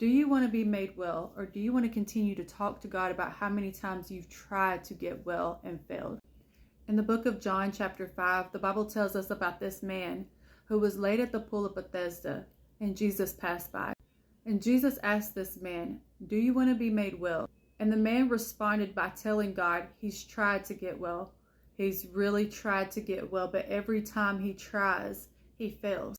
Do you want to be made well, or do you want to continue to talk to God about how many times you've tried to get well and failed? In the book of John, chapter 5, the Bible tells us about this man who was laid at the pool of Bethesda, and Jesus passed by. And Jesus asked this man, "Do you want to be made well?" And the man responded by telling God he's tried to get well. He's really tried to get well, but every time he tries, he fails.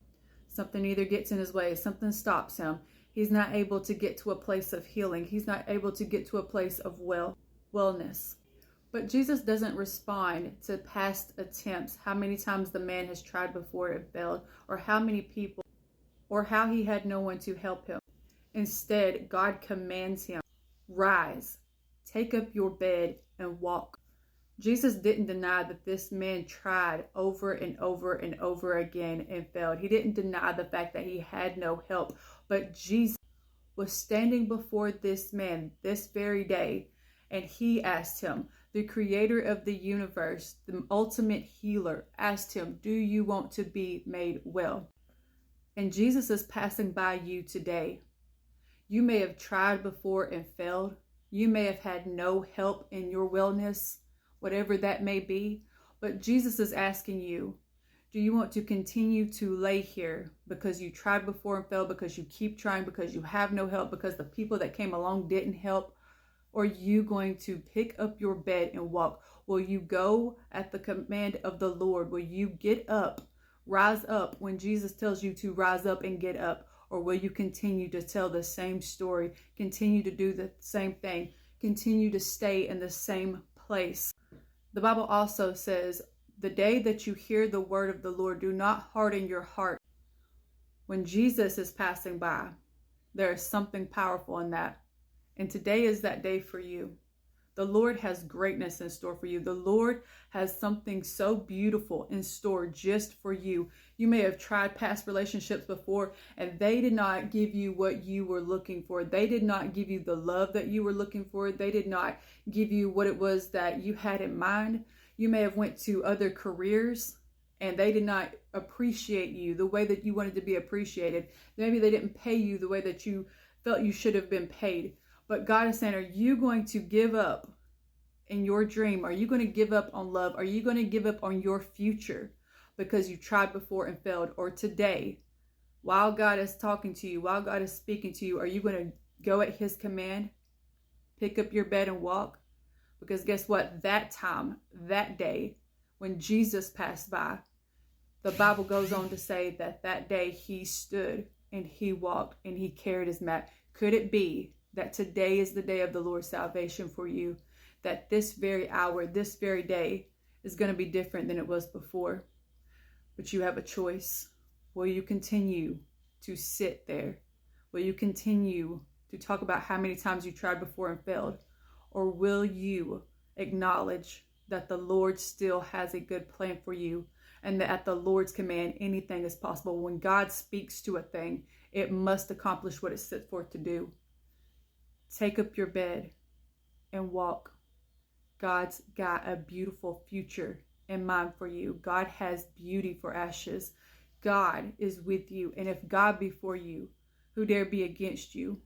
Something either gets in his way, something stops him. He's not able to get to a place of healing. He's not able to get to a place of wellness. But Jesus doesn't respond to past attempts, how many times the man has tried before it failed, or how many people, or how he had no one to help him. Instead, God commands him, "Rise, take up your bed and walk." Jesus didn't deny that this man tried over and over and over again and failed. He didn't deny the fact that he had no help. But Jesus was standing before this man this very day, and he asked him, the creator of the universe, the ultimate healer, asked him, "Do you want to be made well?" And Jesus is passing by you today. You may have tried before and failed. You may have had no help in your wellness, whatever that may be. But Jesus is asking you, do you want to continue to lay here because you tried before and failed, because you keep trying, because you have no help, because the people that came along didn't help? Or are you going to pick up your bed and walk? Will you go at the command of the Lord? Will you get up, rise up when Jesus tells you to rise up and get up? Or will you continue to tell the same story, continue to do the same thing, continue to stay in the same place? The Bible also says, the day that you hear the word of the Lord, do not harden your heart. When Jesus is passing by, there is something powerful in that. And today is that day for you. The Lord has greatness in store for you. The Lord has something so beautiful in store just for you. You may have tried past relationships before, and they did not give you what you were looking for. They did not give you the love that you were looking for. They did not give you what it was that you had in mind. You may have went to other careers, and they did not appreciate you the way that you wanted to be appreciated. Maybe they didn't pay you the way that you felt you should have been paid. But God is saying, are you going to give up in your dream? Are you going to give up on love? Are you going to give up on your future because you tried before and failed? Or today, while God is talking to you, while God is speaking to you, are you going to go at his command, pick up your bed and walk? Because guess what? That time, that day, when Jesus passed by, the Bible goes on to say that that day he stood and he walked and he carried his mat. Could it be that today is the day of the Lord's salvation for you? That this very hour, this very day is going to be different than it was before. But you have a choice. Will you continue to sit there? Will you continue to talk about how many times you tried before and failed? Or will you acknowledge that the Lord still has a good plan for you, and that at the Lord's command, anything is possible? When God speaks to a thing, it must accomplish what it set forth to do. Take up your bed and walk. God's got a beautiful future in mind for you. God has beauty for ashes. God is with you. And if God be for you, who dare be against you?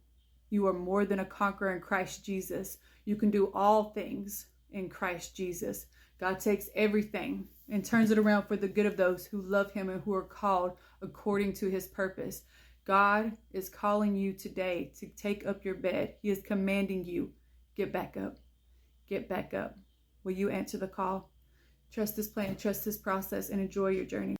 You are more than a conqueror in Christ Jesus. You can do all things in Christ Jesus. God takes everything and turns it around for the good of those who love him and who are called according to his purpose. God is calling you today to take up your bed. He is commanding you, get back up. Get back up. Will you answer the call? Trust this plan, trust this process, and enjoy your journey.